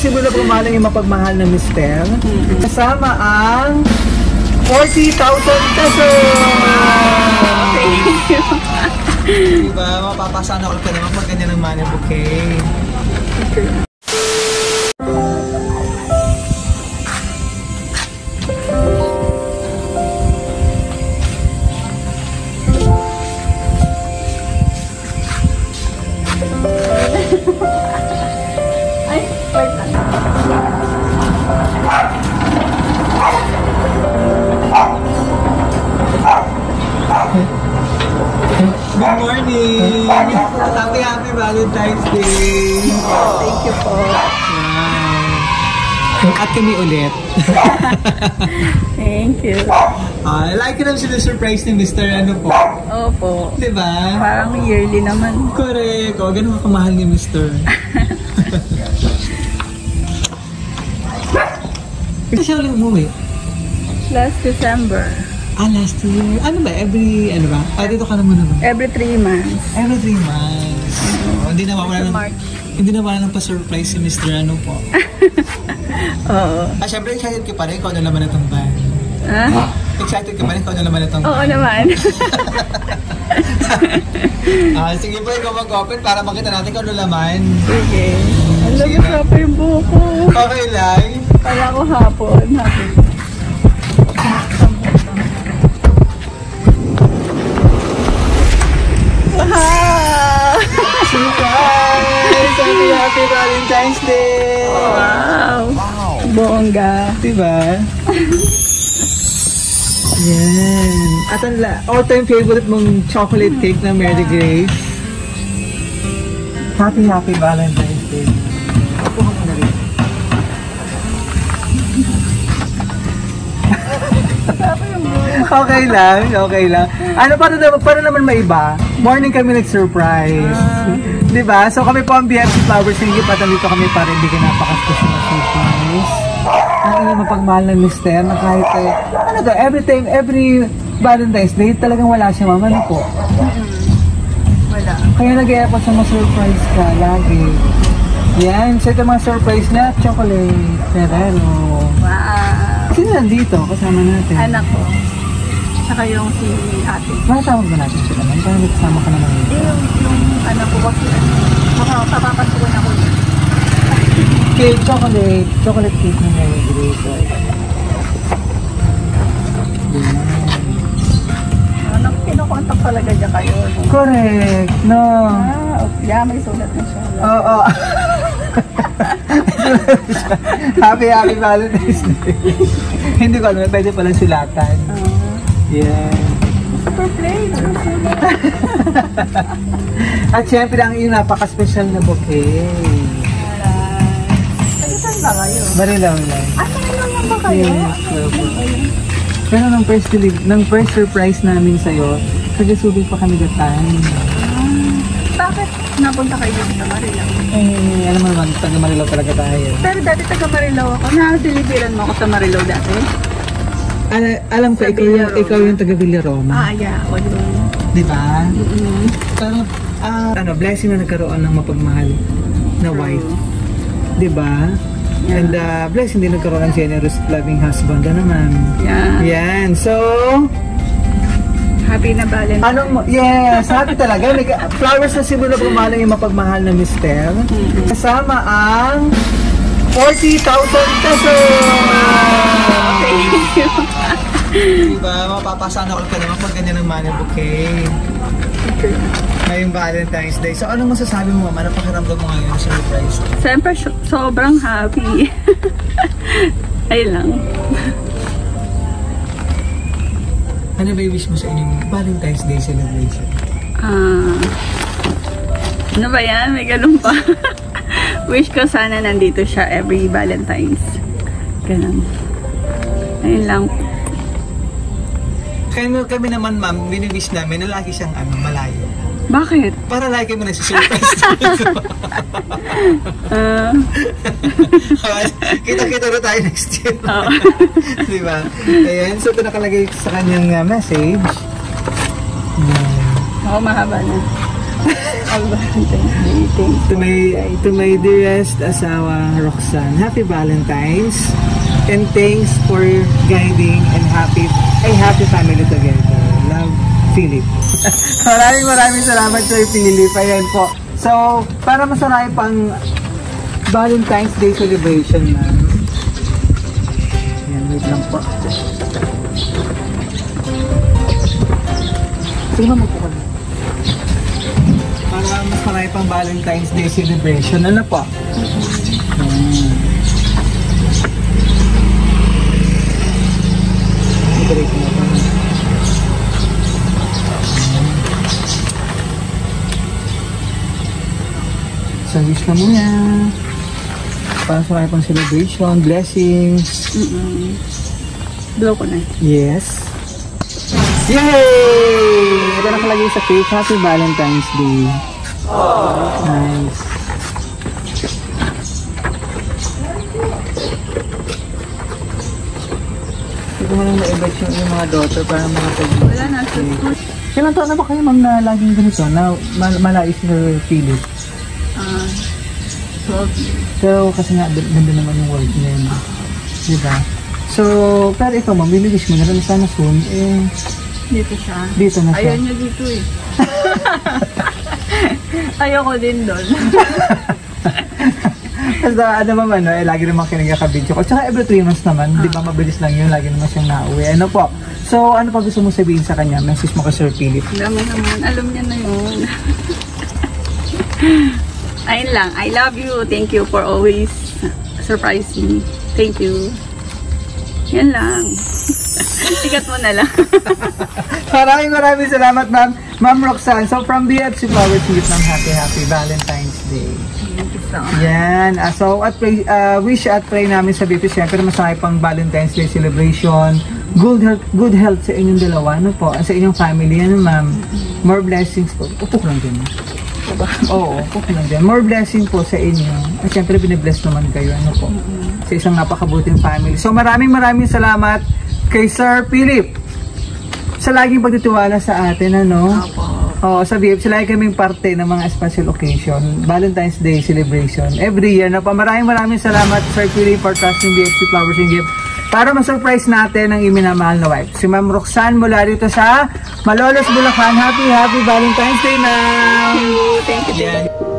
Cebu na pumalang yung mapagmahal na mister. Kasama ang 40,000 pesos! Thank you. Diba? Mapapasana all ka naman pag ganyan ang money bouquet. Ay, wait lang. Good morning! Happy Valentine's Day! Thank you po. Wow. At kami ulit. Thank you. Like ko naman sila-surprise ni Mr. Ano po. Opo. Diba? Parang yearly naman. Correct. O, ganun kamahal ni Mr. Ito siya ulit umuwi? Last December. Last year. Ano ba? Dito ka naman naman. Every 3 months. Every 3 months. Hindi na wala ng pa-surprise si Mr. Ano po. Oo. Siyempre, excited ka pa rin kung ano naman itong van. Excited ka pa rin kung ano naman itong van. Oo naman. Sige po, ikaw mag-open para makita natin kung ano laman. Sige. Alam mo sa pa yung buko. Okay lang. Kaya ko hapon. Surprise! Happy Valentine's Day! Wow! Bongga. Diba? Yan. At ang all-time favorite mong chocolate cake na Mary Grace. Happy Valentine's Day. Ako ka muna rin. Okay lang. Ano para naman maiba? Morning kami nag-surprise. Diba? So kami po ang BFC Flowers Singip at nandito kami para ibigay napaka-special na surprise. Ang inyong mapagmahal ng mister na kahit every Valentine's Day talagang wala siya mama na po. Wala. Kaya nag-e-effort sa ma-surprise ka lagi. Yan, set ang mga surprise na chocolate. Ferrero. Wow. Sino nandito? Kasama natin. Anak ko. Saka yung si ate. Makatawag ba natin sila man? Parang may kasama ka naman dito. Yung anak ko kasi papapasukan ako niya. Cake, chocolate cake na Mary Grace. Anak, kinukontak talaga niya kayo. No? Correct, no? Yeah, may sulat na siya. Oo. Happy Valentine's Day. Hindi ko alam, pwede palang sulatan. Yeah. Super plain. At syempre ang iyong napaka-special na bouquet. Saan ba kayo? Marilaw lang. Marilaw lang ba kayo? Pero nung first surprise namin sa'yo, taga-Subic pa kami datan. Bakit napunta kayo dito sa Marilaw? Alam mo naman, taga-Marilaw talaga tayo. Pero dati taga-Marilaw ako. Na-deliveran mo ako sa Marilaw dati? Alam ko, ikaw yung taga-Villaroma. Yeah. Wala. Diba? Pero, blessing na nagkaroon ng mapagmahal na wife. Diba? Yeah. And blessing din nagkaroon ng generous, loving husband na naman. Yeah. Yan. So, happy na Valentine's. Yes, happy talaga. Flowers na Cebu na pumalang yung mapagmahal na mister. Kasama ang 40,000 pesos! Thank you. Diba? Mapapasana all ka naman pag ganyan ang money bouquet. Ngayong Valentine's Day. So, anong masasabi mo, mama? Ano pakiramdam mo ngayon sa surprise? Siyempre, sobrang happy. Ayun lang. Ano ba i-wish mo sa inyong Valentine's Day celebration? Ano ba yan? May ganun pa. Wish ko sana nandito siya every Valentine's. Ganun. Ayun lang. Kami naman, ma'am, biniwish namin na lagi siyang malayo. Bakit? Para lagi mo nagsisurprise. Kita-kita na tayo next year. Diba? Ayan, so ito nakalagay sa kanyang message. Oo, mahaba na. Happy Valentine's Day. Thanks. To my dearest asawa, Roxanne, Happy Valentine's. And thanks for guiding and happy family together. Love, Philip. maraming salamat kay Philip. Ayan po. So, para masarap pang Valentine's Day celebration na. Ayan, wait lang po. Sige mo po kami. Para mas marami pang Valentine's Day celebration. Ano po? Break na pa. Service na muna. Para sa pang celebration, blessings. Blow ko na. Yes. Yay! Ito nakalagay sa cake. Happy Valentine's Day. Nice. Ito mo lang na-invite yung mga daughter para mga pag-ibig. Wala na. Kailan taon na ba kayo ma'am na laging ganito? Na malais na Philip? 12. Pero kasi nga, ganda naman yung world niya yun. Diba? So, pero ikaw ma'am, bililis mo na rin sana soon. Dito siya. Dito na siya. Ayaw niya dito eh. Ayoko din doon. Kasi ano naman, lagi naman kinagkaka-video ko. Tsaka every 3 months naman, di ba mabilis lang yun, lagi naman siyang nauwi. Ano po? So, ano pa gusto mo sabihin sa kanya? Message mo kay Sir Philip? Naman, alam niya na yun. Ayun lang, I love you. Thank you for always surprising me. Thank you. Yan lang. Sikat mo na lang. Maraming salamat, ma'am. Ma'am Roxanne. So, from BFC Flowers, higit ng happy Valentine's Day. Thank you so much. Yan. So, wish at pray namin sa BFC. Siyempre, masaya pang Valentine's Day celebration. Good health sa inyong dalawa. Ano po? Sa inyong family. Ano, ma'am? More blessings po. Upok lang din. Oo, upok lang din. More blessing po sa inyo. At siyempre, binibless naman kayo. Ano po? Sa isang napakabuting family. So, maraming salamat kay Sir Philip sa laging pagtitiwala sa atin, ano? Oo, sa BFC, lagi kaming parte ng mga special occasion, Valentine's Day celebration, every year na pa. Maraming salamat, Sir Philip, for trusting BFC Flowers and Gift para ma-surprise natin ang iminamahal na wife. Si Ma'am Roxanne mula dito sa Malolos, Bulacan. Happy Valentine's Day, ma'am! Thank you.